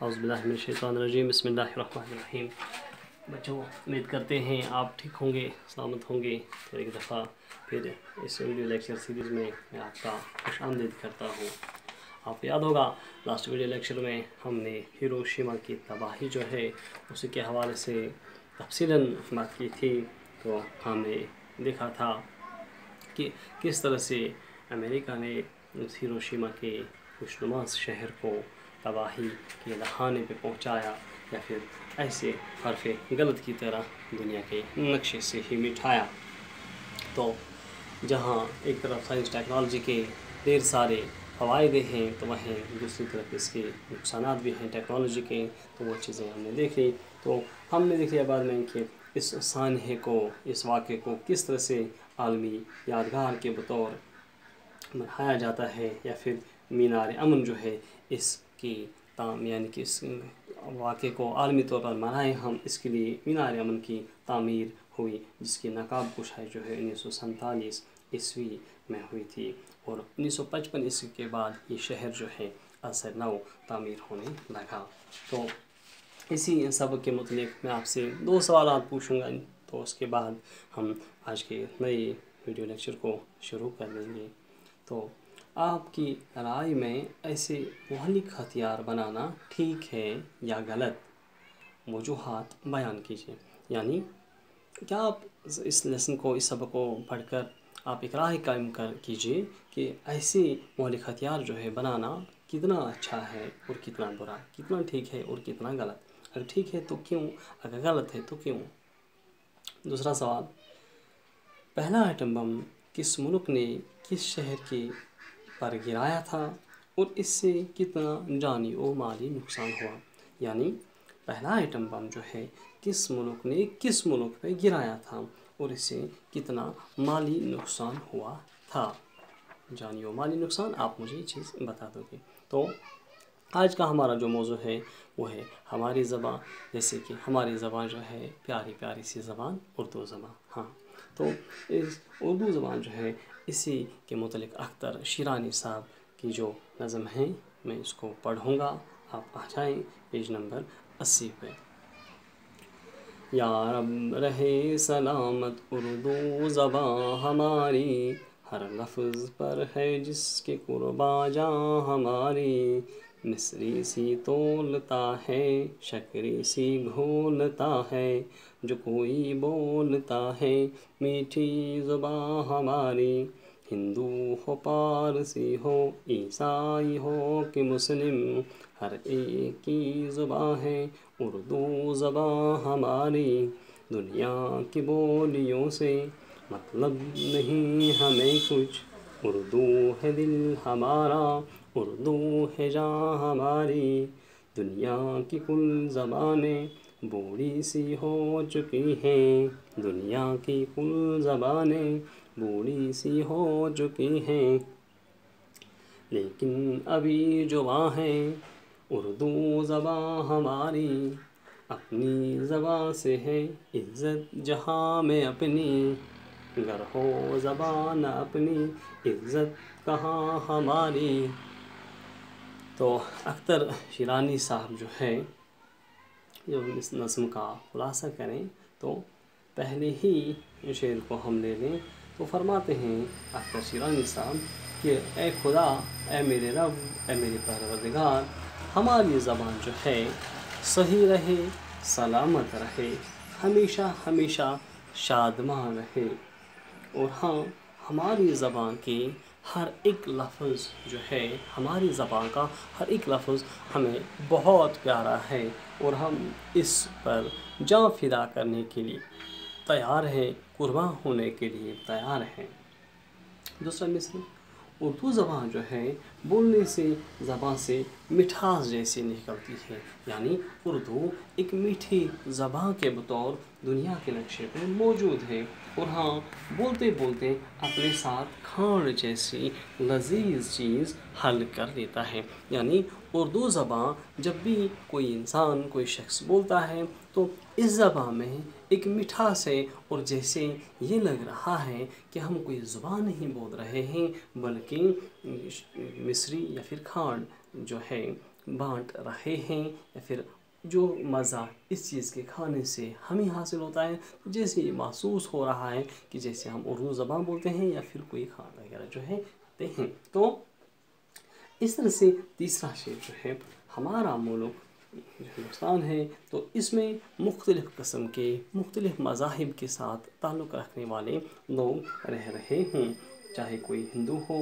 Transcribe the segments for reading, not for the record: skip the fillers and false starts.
اعوذ باللہ من الشیطان الرجیم بسم اللہ الرحمن الرحیم۔ بچوں، امید کرتے ہیں آپ ٹھیک ہوں گے، سلامت ہوں گے۔ تو ایک دفعہ پھر اس ویڈیو لیکچر سیریز میں آپ کا خوش آمدید کرتا ہوں۔ آپ کو یاد ہوگا لاسٹ ویڈیو لیکچر میں ہم نے ہیروشیما کی تباہی جو ہے اسی کے حوالے سے تفصیلاً بات کی تھی۔ تو ہم نے دیکھا تھا کہ کس طرح سے امریکہ نے اس ہیروشیما کے خوشنما شہر کو تباہی کے دہانے پہ پہنچایا، یا پھر ایسے حرف غلط کی طرح دنیا کے نقشے سے ہی مٹھایا۔ تو جہاں ایک طرف سائنس ٹیکنالوجی کے ڈھیر سارے فوائد ہیں، تو وہیں دوسری طرف اس کے نقصانات بھی ہیں ٹیکنالوجی کے۔ تو وہ چیزیں ہم نے دیکھ لی۔ تو ہم نے دیکھ لیا بعد میں کہ اس سانحے کو، اس واقعے کو کس طرح سے عالمی یادگار کے بطور منایا جاتا ہے، یا پھر مینار امن جو ہے اس کی یعنی کہ اس واقعے کو عالمی طور پر منائیں ہم، اس کے لیے مینار امن کی تعمیر ہوئی، جس کی نقاب کشائی جو ہے 1947 عیسوی میں ہوئی تھی، اور 1955 عیسوی کے بعد یہ شہر جو ہے اثر نو تعمیر ہونے لگا۔ تو اسی سبق کے متعلق میں آپ سے 2 سوالات پوچھوں گا، تو اس کے بعد ہم آج کے نئے ویڈیو لیکچر کو شروع کر دیں گے۔ تو آپ کی رائے میں ایسے مہلک ہتھیار بنانا ٹھیک ہے یا غلط؟ وجوہات بیان کیجیے۔ یعنی کیا آپ اس لیسن کو، اس سبق کو پڑھ کر آپ ایک رائے قائم کیجیے کہ ایسے مہلک ہتھیار جو ہے بنانا کتنا اچھا ہے اور کتنا برا، کتنا ٹھیک ہے اور کتنا غلط۔ اگر ٹھیک ہے تو کیوں، اگر غلط ہے تو کیوں؟ دوسرا سوال، پہلا ایٹم بم کس ملک نے کس شہر کے پر گرایا تھا اور اس سے کتنا جانی و مالی نقصان ہوا؟ یعنی پہلا ایٹم بم جو ہے کس ملک نے کس ملک پہ گرایا تھا اور اس سے کتنا مالی نقصان ہوا تھا؟ جانی و مالی نقصان آپ مجھے یہ چیز بتا دو گے۔ تو آج کا ہمارا جو موضوع ہے وہ ہے ہماری زبان، جیسے کہ ہماری زبان جو ہے پیاری پیاری سی زبان اردو زبان۔ ہاں، تو اس اردو زبان جو ہے اسی کے متعلق اختر شیرانی صاحب کی جو نظم ہے میں اس کو پڑھوں گا، آپ آ جائیں پیج نمبر 80 پہ۔ یا رب رہے سلامت اردو زبان ہماری، ہر لفظ پر ہے جس کے قربا جاں ہماری۔ مصری سی تولتا ہے، شکری سی گھولتا ہے، جو کوئی بولتا ہے میٹھی زباں ہماری۔ ہندو ہو، پارسی ہو، عیسائی ہو کہ مسلم، ہر ایک کی زباں ہے اردو زباں ہماری۔ دنیا کی بولیوں سے مطلب نہیں ہمیں کچھ، اردو ہے دل ہمارا، اردو ہے جاں ہماری۔ دنیا کی کل زبانیں بوڑھی سی ہو چکی ہیں، دنیا کی کل زبانیں بوڑھی سی ہو چکی ہیں، لیکن ابھی جواں ہے اردو زباں ہماری۔ اپنی زباں سے ہے عزت جہاں میں اپنی، گر ہو زبان اپنی عزت کہاں ہماری۔ تو اختر شیرانی صاحب جو ہے جو اس نظم کا خلاصہ کریں، تو پہلے ہی شعر کو ہم لے لیں تو فرماتے ہیں اختر شیرانی صاحب کہ اے خدا، اے میرے رب، اے میرے پروردگار، ہماری زبان جو ہے صحیح رہے، سلامت رہے، ہمیشہ ہمیشہ شادمان رہے، اور ہاں، ہماری زبان کے ہر ایک لفظ جو ہے، ہماری زبان کا ہر ایک لفظ ہمیں بہت پیارا ہے، اور ہم اس پر جاں فدا کرنے کے لیے تیار ہیں، قربان ہونے کے لیے تیار ہیں۔ دوسرا مثل، اردو زبان جو ہے بولنے سے زبان سے مٹھاس جیسی نکلتی ہے، یعنی اردو ایک میٹھی زبان کے بطور دنیا کے نقشے پہ موجود ہے، اور ہاں، بولتے بولتے اپنے ساتھ کھانڈ جیسی لذیذ چیز حل کر لیتا ہے۔ یعنی اردو زبان جب بھی کوئی انسان، کوئی شخص بولتا ہے تو اس زبان میں ایک مٹھاس ہے، اور جیسے یہ لگ رہا ہے کہ ہم کوئی زبان نہیں بول رہے ہیں بلکہ مصری یا پھر کھانڈ جو ہے بانٹ رہے ہیں یا پھر جو مزہ اس چیز کے کھانے سے ہمیں حاصل ہوتا ہے، جیسے یہ محسوس ہو رہا ہے کہ جیسے ہم اردو زبان بولتے ہیں یا پھر کوئی کھانا وغیرہ جو ہے تے ہیں۔ تو اس طرح سے تیسرا شعر جو ہے ہمارا ملک ہندوستان ہے، تو اس میں مختلف قسم کے مختلف مذاہب کے ساتھ تعلق رکھنے والے لوگ رہ رہے ہوں، چاہے کوئی ہندو ہو،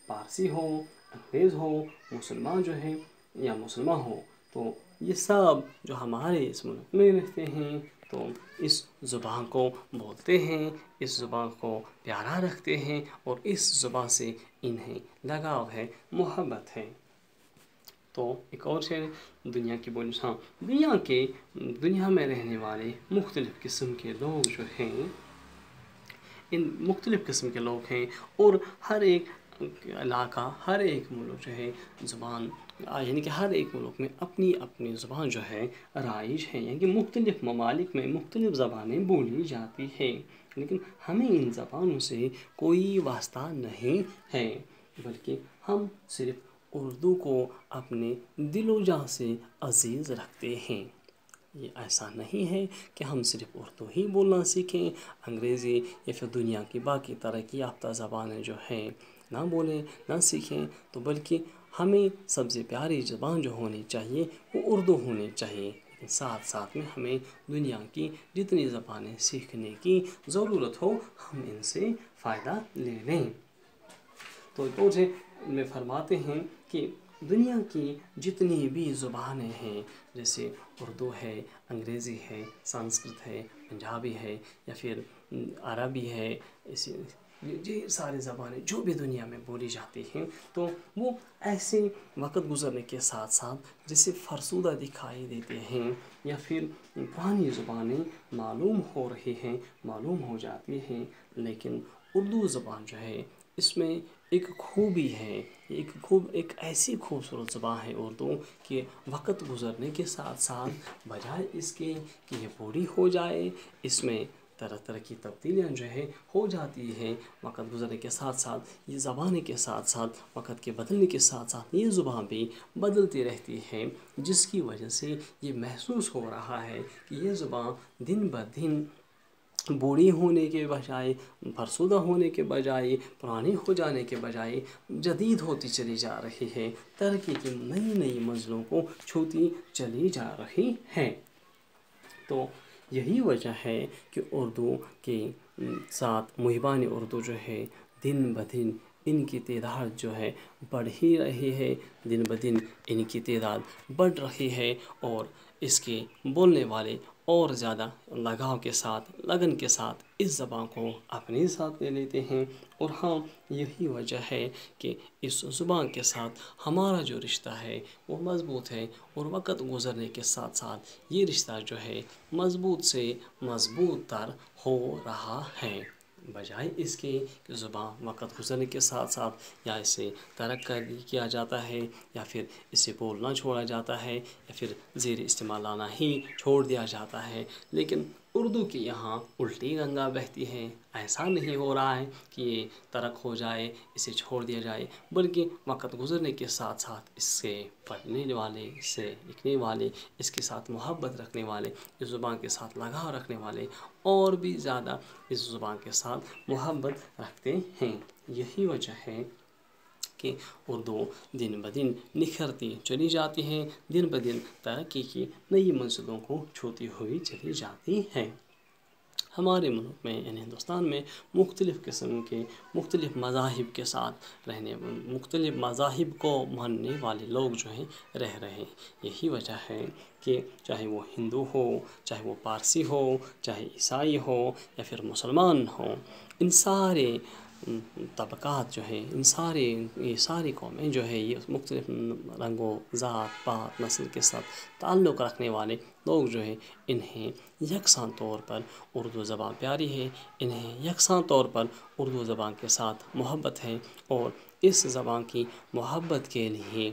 پارسی ہو، انگریز ہو، مسلمان جو ہے یا مسلمان ہو، تو یہ سب جو ہمارے اس ملک میں رہتے ہیں تو اس زبان کو بولتے ہیں، اس زبان کو پیارا رکھتے ہیں اور اس زبان سے انہیں لگاؤ ہے، محبت ہے۔ تو ایک اور شعر دنیا کی بولی، ہاں دنیا میں رہنے والے مختلف قسم کے لوگ جو ہیں، ان مختلف قسم کے لوگ ہیں اور ہر ایک علاقہ، ہر ایک ملک جو ہے زبان، یعنی کہ ہر ایک ملک میں اپنی اپنی زبان جو ہے رائج ہے، یعنی کہ مختلف ممالک میں مختلف زبانیں بولی جاتی ہیں، لیکن ہمیں ان زبانوں سے کوئی واسطہ نہیں ہے، بلکہ ہم صرف اردو کو اپنے دل و جاں سے عزیز رکھتے ہیں۔ یہ ایسا نہیں ہے کہ ہم صرف اردو ہی بولنا سیکھیں، انگریزی یا پھر دنیا کی باقی ترقی یافتہ زبانیں جو ہیں نہ بولیں نہ سیکھیں، تو بلکہ ہمیں سب سے پیاری زبان جو ہونی چاہیے وہ اردو ہونی چاہیے، لیکن ساتھ ساتھ میں ہمیں دنیا کی جتنی زبانیں سیکھنے کی ضرورت ہو ہم ان سے فائدہ لے لیں۔ تو مجھے میں فرماتے ہیں کہ دنیا کی جتنی بھی زبانیں ہیں، جیسے اردو ہے، انگریزی ہے، سنسکرت ہے، پنجابی ہے یا پھر عربی ہے، یہ ساری زبانیں جو بھی دنیا میں بولی جاتی ہیں، تو وہ ایسے وقت گزرنے کے ساتھ ساتھ جسے فرسودہ دکھائی دیتے ہیں یا پھر پرانی زبانیں معلوم ہو رہی ہیں، معلوم ہو جاتی ہیں، لیکن اردو زبان جو ہے اس میں ایک خوبی ہے، ایک ایسی خوبصورت زبان ہے اردو کہ وقت گزرنے کے ساتھ ساتھ بجائے اس کے کہ یہ بوڑھی ہو جائے، اس میں طرح طرح کی تبدیلیاں جو ہے ہو جاتی ہیں، وقت گزرنے کے ساتھ ساتھ یہ زبانیں کے ساتھ ساتھ وقت کے بدلنے کے ساتھ ساتھ یہ زبان بھی بدلتی رہتی ہے، جس کی وجہ سے یہ محسوس ہو رہا ہے کہ یہ زبان دن بدن بوڑھی ہونے کے بجائے، فرسودہ ہونے کے بجائے، پرانی ہو جانے کے بجائے جدید ہوتی چلی جا رہی ہے، ترقی کی نئی نئی منزلوں کو چھوتی چلی جا رہی ہے۔ تو یہی وجہ ہے کہ اردو کے ساتھ محبان اردو جو ہے دن بدن ان کی تعداد جو ہے بڑھ ہی رہی ہے، دن بدن ان کی تعداد بڑھ رہی ہے، اور اس کے بولنے والے اور زیادہ لگاؤ کے ساتھ، لگن کے ساتھ اس زبان کو اپنے ساتھ لے لیتے ہیں، اور ہاں یہی وجہ ہے کہ اس زبان کے ساتھ ہمارا جو رشتہ ہے وہ مضبوط ہے، اور وقت گزرنے کے ساتھ ساتھ یہ رشتہ جو ہے مضبوط سے مضبوط تر ہو رہا ہے، بجائے اس کے کہ زبان وقت گزرنے کے ساتھ ساتھ یا اسے ترک کیا جاتا ہے یا پھر اسے بولنا چھوڑا جاتا ہے یا پھر زیر استعمال لانا ہی چھوڑ دیا جاتا ہے، لیکن اردو کی یہاں الٹی گنگا بہتی ہے، ایسا نہیں ہو رہا ہے کہ یہ ترک ہو جائے، اسے چھوڑ دیا جائے، بلکہ وقت گزرنے کے ساتھ ساتھ اس سے پڑھنے والے، اس سے لکھنے والے، اس کے ساتھ محبت رکھنے والے، اس زبان کے ساتھ لگاؤ رکھنے والے اور بھی زیادہ اس زبان کے ساتھ محبت رکھتے ہیں۔ یہی وجہ ہے کہ اردو دن بدن نکھرتی چلی جاتی ہے، دن بدن ترقی کی نئی منزلوں کو چھوتی ہوئی چلی جاتی ہے۔ ہمارے ملک میں یعنی ہندوستان میں مختلف قسم کے مختلف مذاہب کے ساتھ مختلف مذاہب کو ماننے والے لوگ جو ہیں رہ رہے ہیں، یہی وجہ ہے کہ چاہے وہ ہندو ہو، چاہے وہ پارسی ہو، چاہے عیسائی ہو یا پھر مسلمان ہوں، ان سارے طبقات جو ہیں، یہ ساری قومیں جو ہے یہ مختلف رنگوں، ذات پات، نسل کے ساتھ تعلق رکھنے والے لوگ جو ہیں، انہیں یکساں طور پر اردو زبان پیاری ہے، انہیں یکساں طور پر اردو زبان کے ساتھ محبت ہے، اور اس زبان کی محبت کے لیے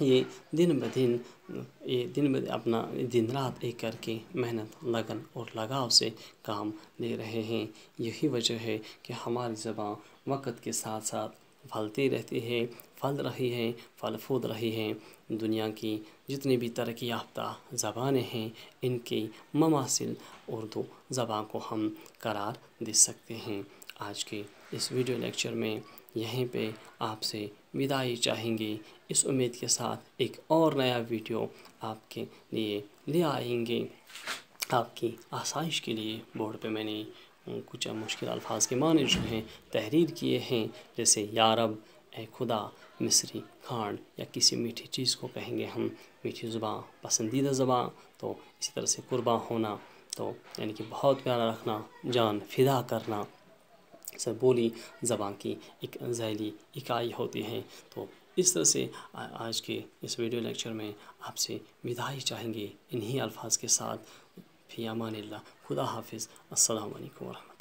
یہ دن بدن اپنا دن رات ایک کر کے محنت، لگن اور لگاؤ سے کام لے رہے ہیں۔ یہی وجہ ہے کہ ہماری زبان وقت کے ساتھ ساتھ پھلتی رہتی ہے، پھل رہی ہیں، پھل پھول رہی ہیں۔ دنیا کی جتنی بھی ترقی یافتہ زبانیں ہیں ان کی مماثل اردو زبان کو ہم قرار دے سکتے ہیں۔ آج کے اس ویڈیو لیکچر میں یہیں پہ آپ سے وداعی چاہیں گے، اس امید کے ساتھ ایک اور نیا ویڈیو آپ کے لیے لے آئیں گے۔ آپ کی آسائش کے لیے بورڈ پہ میں نے کچھ مشکل الفاظ کے معنی جو ہیں تحریر کیے ہیں، جیسے یا رب، اے خدا، مصری کھانڈ، یا کسی میٹھی چیز کو کہیں گے ہم میٹھی زباں، پسندیدہ زباں، تو اسی طرح سے قرباں ہونا، تو یعنی کہ بہت پیارا رکھنا، جان فدا کرنا، سب بولی زبان کی ایک ذیلی اکائی ہوتی ہے۔ تو اس طرح سے آج کے اس ویڈیو لیکچر میں آپ سے وداعی چاہیں گے انہی الفاظ کے ساتھ۔ فی امان اللہ، خدا حافظ، السلام علیکم ورحمۃ اللہ۔